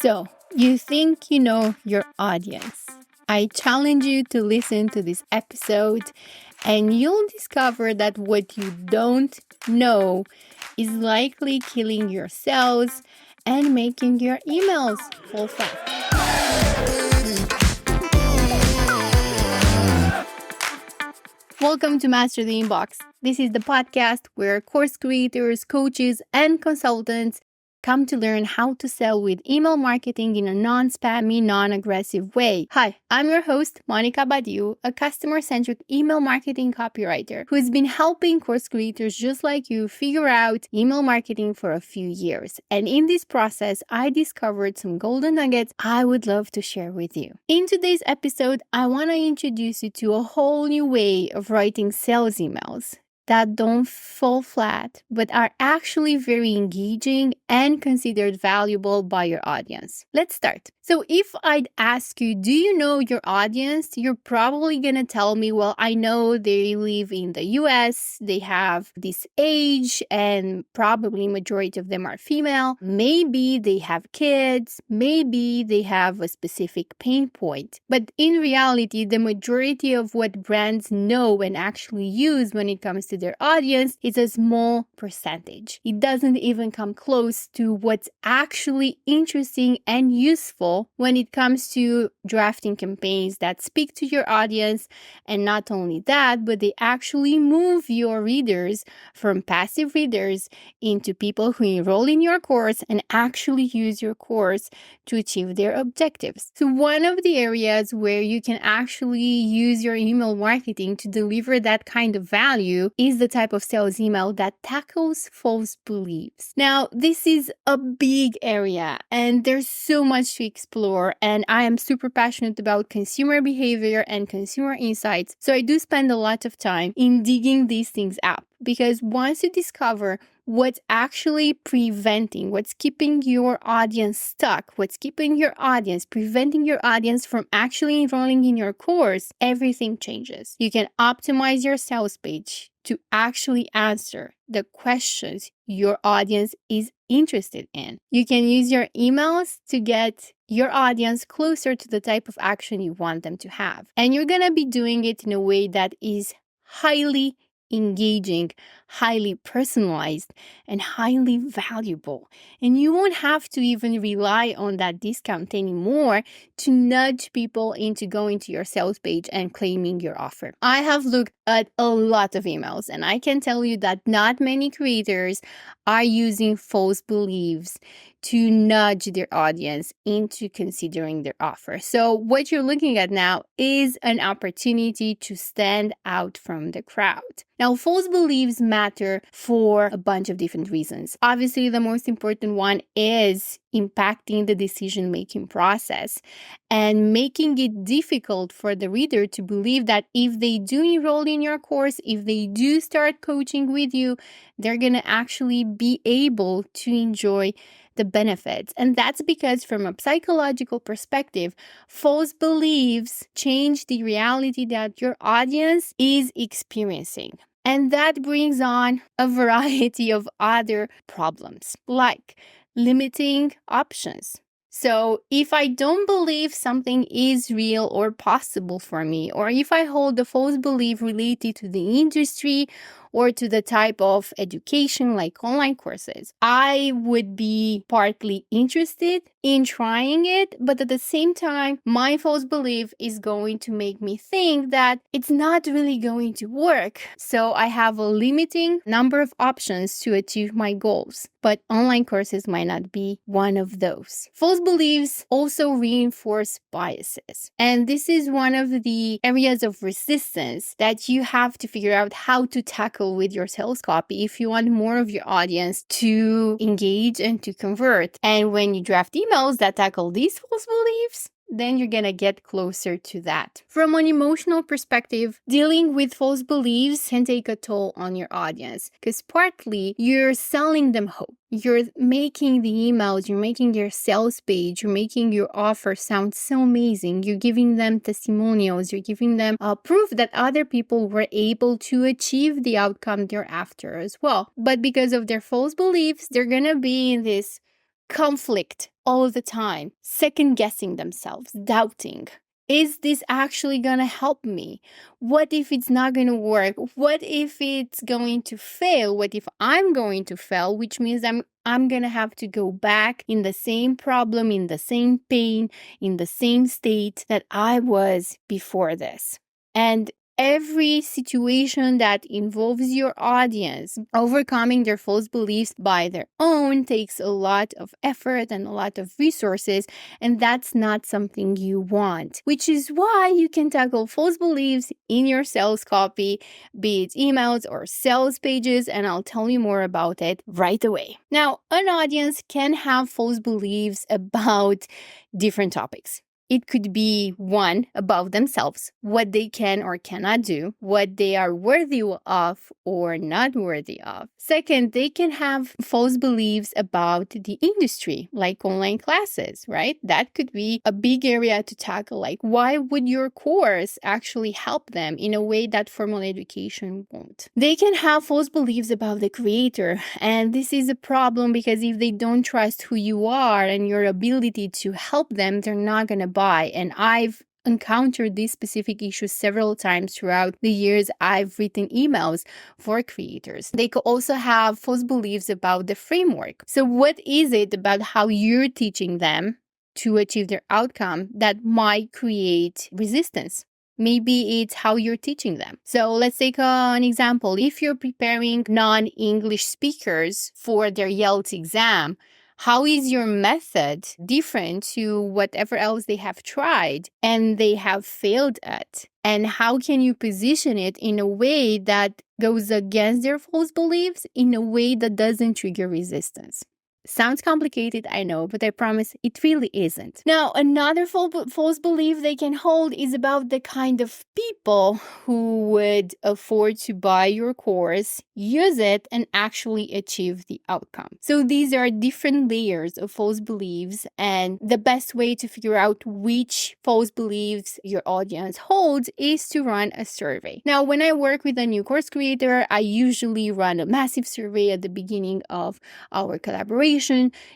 So, you think you know your audience. I challenge you to listen to this episode, and you'll discover that what you don't know is likely killing your sales and making your emails fall flat. Welcome to Master the Inbox. This is the podcast where course creators, coaches, and consultants come to learn how to sell with email marketing in a non-spammy, non-aggressive way. Hi, I'm your host, Monica Badiu, a customer-centric email marketing copywriter who has been helping course creators just like you figure out email marketing for a few years. And in this process, I discovered some golden nuggets I would love to share with you. In today's episode, I want to introduce you to a whole new way of writing sales emails that don't fall flat, but are actually very engaging and considered valuable by your audience. Let's start. So if I'd ask you, do you know your audience? You're probably going to tell me, well, I know they live in the US, they have this age, and probably majority of them are female. Maybe they have kids, maybe they have a specific pain point. But in reality, the majority of what brands know and actually use when it comes to their audience is a small percentage. It doesn't even come close to what's actually interesting and useful when it comes to drafting campaigns that speak to your audience. And not only that, but they actually move your readers from passive readers into people who enroll in your course and actually use your course to achieve their objectives. So one of the areas where you can actually use your email marketing to deliver that kind of value is the type of sales email that tackles false beliefs. Now, this is a big area and there's so much to explore, and I am super passionate about consumer behavior and consumer insights. So I do spend a lot of time in digging these things out, because once you discover what's actually preventing, what's keeping your audience stuck, what's keeping your audience, preventing your audience from actually enrolling in your course, everything changes. You can optimize your sales page to actually answer the questions your audience is interested in. You can use your emails to get your audience closer to the type of action you want them to have. And you're going to be doing it in a way that is highly engaging, highly personalized, and highly valuable. And you won't have to even rely on that discount anymore to nudge people into going to your sales page and claiming your offer. I have looked at a lot of emails, and I can tell you that not many creators are using false beliefs to nudge their audience into considering their offer. So what you're looking at now is an opportunity to stand out from the crowd. Now, false beliefs matter for a bunch of different reasons. Obviously, the most important one is impacting the decision-making process and making it difficult for the reader to believe that if they do enroll in your course, if they do start coaching with you, they're going to actually be able to enjoy the benefits. And that's because from a psychological perspective, false beliefs change the reality that your audience is experiencing. And that brings on a variety of other problems, like limiting options. So if I don't believe something is real or possible for me, or if I hold a false belief related to the industry or to the type of education like online courses, I would be partly interested in trying it, but at the same time, my false belief is going to make me think that it's not really going to work. So I have a limiting number of options to achieve my goals, but online courses might not be one of those. False beliefs also reinforce biases. And this is one of the areas of resistance that you have to figure out how to tackle with your sales copy if you want more of your audience to engage and to convert. And when you draft emails that tackle these false beliefs, then you're going to get closer to that. From an emotional perspective, dealing with false beliefs can take a toll on your audience because partly you're selling them hope. You're making the emails, you're making your sales page, you're making your offer sound so amazing. You're giving them testimonials, you're giving them proof that other people were able to achieve the outcome they're after as well. But because of their false beliefs, they're going to be in this conflict all the time, second guessing themselves, doubting. Is this actually going to help me? What if it's not going to work? What if it's going to fail? What if I'm going to fail? Which means I'm going to have to go back in the same problem, in the same pain, in the same state that I was before this. And every situation that involves your audience overcoming their false beliefs by their own takes a lot of effort and a lot of resources, and that's not something you want, which is why you can tackle false beliefs in your sales copy, be it emails or sales pages, and I'll tell you more about it right away. Now, an audience can have false beliefs about different topics. It could be one, about themselves, what they can or cannot do, what they are worthy of or not worthy of. Second, they can have false beliefs about the industry, like online classes, right? That could be a big area to tackle. Like, why would your course actually help them in a way that formal education won't? They can have false beliefs about the creator. And this is a problem because if they don't trust who you are and your ability to help them, they're not going to buy. And I've encountered these specific issues several times throughout the years I've written emails for creators. They could also have false beliefs about the framework. So what is it about how you're teaching them to achieve their outcome that might create resistance? Maybe it's how you're teaching them. So let's take an example. If you're preparing non-English speakers for their YELTS exam, how is your method different to whatever else they have tried and they have failed at? And how can you position it in a way that goes against their false beliefs, in a way that doesn't trigger resistance? Sounds complicated, I know, but I promise it really isn't. Now, another false belief they can hold is about the kind of people who would afford to buy your course, use it, and actually achieve the outcome. So these are different layers of false beliefs, and the best way to figure out which false beliefs your audience holds is to run a survey. Now, when I work with a new course creator, I usually run a massive survey at the beginning of our collaboration,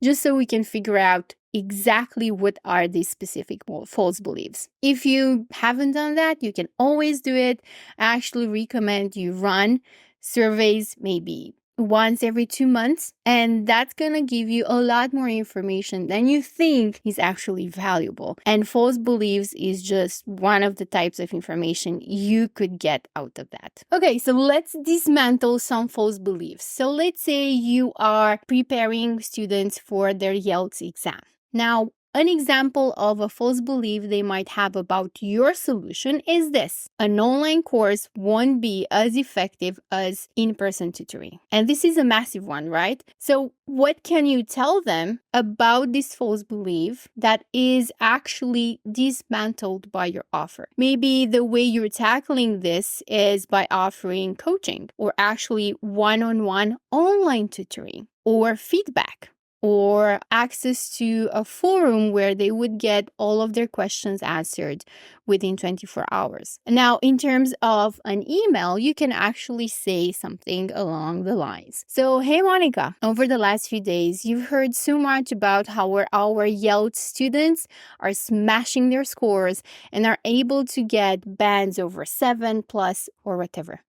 just so we can figure out exactly what are these specific false beliefs. If you haven't done that, you can always do it. I actually recommend you run surveys maybe once every 2 months, and that's gonna give you a lot more information than you think is actually valuable. And false beliefs is just one of the types of information you could get out of that. Okay, so let's dismantle some false beliefs. So let's say you are preparing students for their YELTS exam. Now, an example of a false belief they might have about your solution is this: an online course won't be as effective as in-person tutoring. And this is a massive one, right? So what can you tell them about this false belief that is actually dismantled by your offer? Maybe the way you're tackling this is by offering coaching, or actually one-on-one online tutoring, or feedback, or access to a forum where they would get all of their questions answered within 24 hours. Now, in terms of an email, you can actually say something along the lines. So, hey, Monica, over the last few days, you've heard so much about how our YELTS students are smashing their scores and are able to get bands over 7+ or whatever.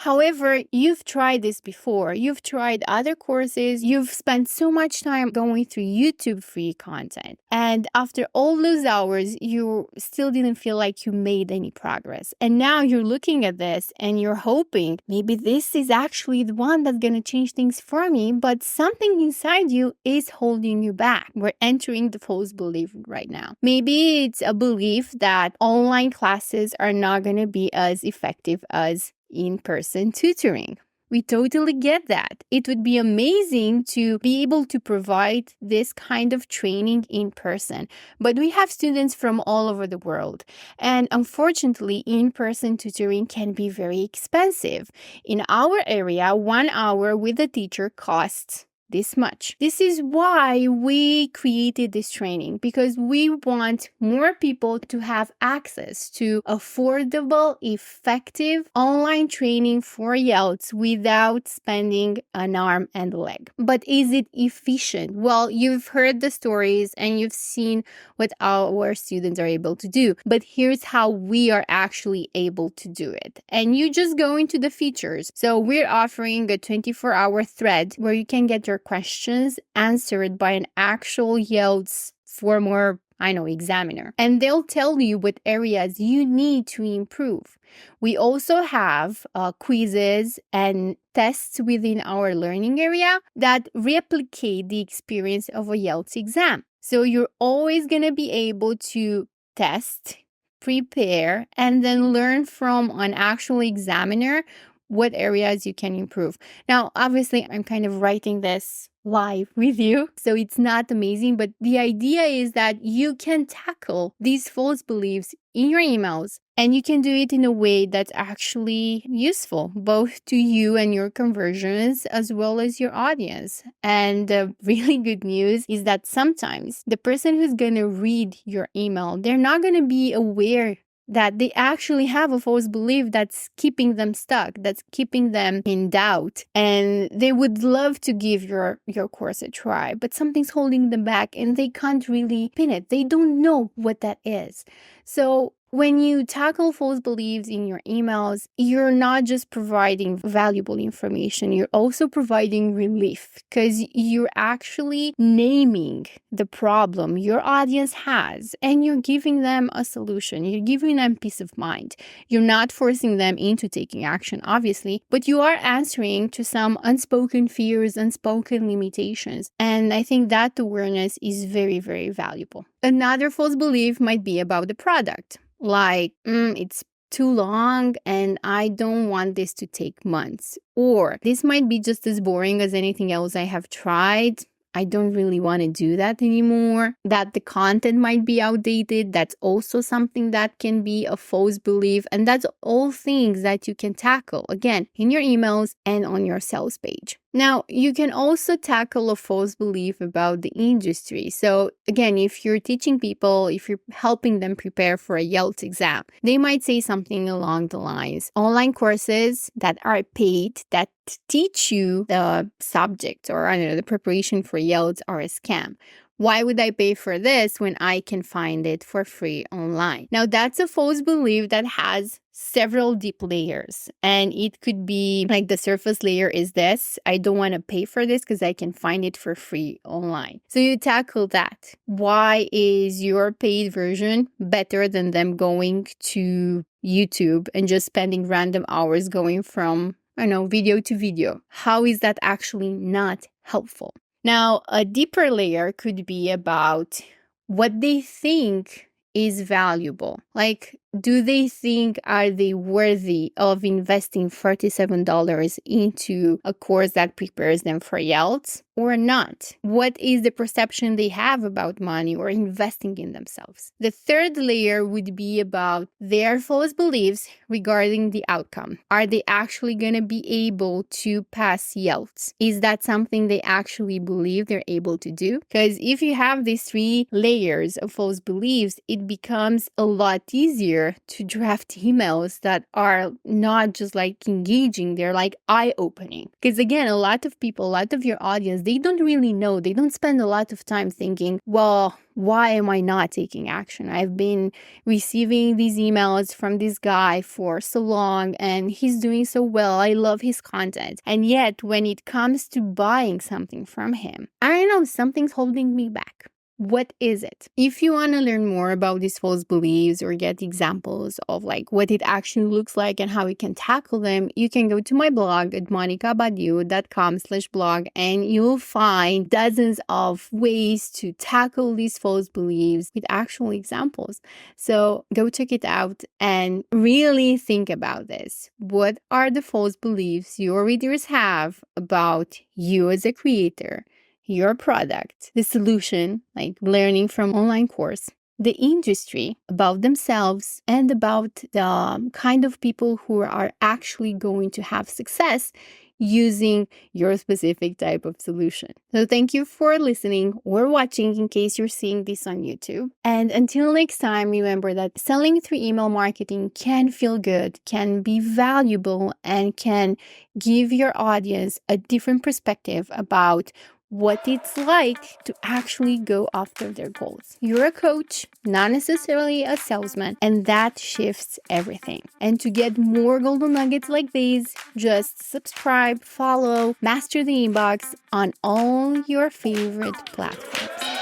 However, you've tried this before. You've tried other courses. You've spent so much time going through YouTube free content. And after all those hours, you still didn't feel like you made any progress. And now you're looking at this and you're hoping maybe this is actually the one that's going to change things for me. But something inside you is holding you back. We're entering the false belief right now. Maybe it's a belief that online classes are not going to be as effective as in-person tutoring. We totally get that. It would be amazing to be able to provide this kind of training in person. But we have students from all over the world. And unfortunately, in-person tutoring can be very expensive. In our area, 1 hour with a teacher costs this much. This is why we created this training, because we want more people to have access to affordable, effective online training for YELTS without spending an arm and a leg. But is it efficient? Well, you've heard the stories and you've seen what our students are able to do, but here's how we are actually able to do it. And you just go into the features. So we're offering a 24-hour thread where you can get your questions answered by an actual YELTS former examiner. And they'll tell you what areas you need to improve. We also have quizzes and tests within our learning area that replicate the experience of a YELTS exam. So you're always going to be able to test, prepare, and then learn from an actual examiner what areas you can improve. Now, obviously, I'm kind of writing this live with you, so it's not amazing, but the idea is that you can tackle these false beliefs in your emails, and you can do it in a way that's actually useful, both to you and your conversions, as well as your audience. And the really good news is that sometimes the person who's going to read your email, they're not going to be aware that they actually have a false belief that's keeping them stuck, that's keeping them in doubt. And they would love to give your course a try, but something's holding them back and they can't really pin it. They don't know what that is. So when you tackle false beliefs in your emails, you're not just providing valuable information, you're also providing relief, because you're actually naming the problem your audience has and you're giving them a solution. You're giving them peace of mind. You're not forcing them into taking action, obviously, but you are answering to some unspoken fears, unspoken limitations. And I think that awareness is very, very valuable. Another false belief might be about the product. Like, it's too long and I don't want this to take months. Or this might be just as boring as anything else I have tried. I don't really want to do that anymore. That the content might be outdated. That's also something that can be a false belief. And that's all things that you can tackle, again, in your emails and on your sales page. Now, you can also tackle a false belief about the industry. So again, if you're teaching people, if you're helping them prepare for a YELTS exam, they might say something along the lines, online courses that are paid, that teach you the subject or the preparation for YELTS are a scam. Why would I pay for this when I can find it for free online? Now, that's a false belief that has several deep layers. And it could be like the surface layer is this. I don't want to pay for this because I can find it for free online. So you tackle that. Why is your paid version better than them going to YouTube and just spending random hours going from, video to video? How is that actually not helpful? Now, a deeper layer could be about what they think is valuable. Like, do they think, are they worthy of investing $47 into a course that prepares them for YELTS or not? What is the perception they have about money or investing in themselves? The third layer would be about their false beliefs regarding the outcome. Are they actually going to be able to pass YELTS? Is that something they actually believe they're able to do? Because if you have these three layers of false beliefs, it becomes a lot easier to draft emails that are not just like engaging, they're like eye-opening. Because again, a lot of people, a lot of your audience, they don't really know, they don't spend a lot of time thinking, well, why am I not taking action? I've been receiving these emails from this guy for so long and he's doing so well. I love his content. And yet when it comes to buying something from him, I don't know, something's holding me back. What is it? If you want to learn more about these false beliefs or get examples of like what it actually looks like and how you can tackle them, you can go to my blog at monicabadiu.com/blog and you'll find dozens of ways to tackle these false beliefs with actual examples. So go check it out and really think about this. What are the false beliefs your readers have about you as a creator, your product, the solution, like learning from online course, the industry, about themselves, and about the kind of people who are actually going to have success using your specific type of solution. So thank you for listening or watching in case you're seeing this on YouTube. And until next time, remember that selling through email marketing can feel good, can be valuable, and can give your audience a different perspective about what it's like to actually go after their goals. You're a coach, not necessarily a salesman, and that shifts everything. And to get more golden nuggets like these, just subscribe, follow, Master the Inbox on all your favorite platforms.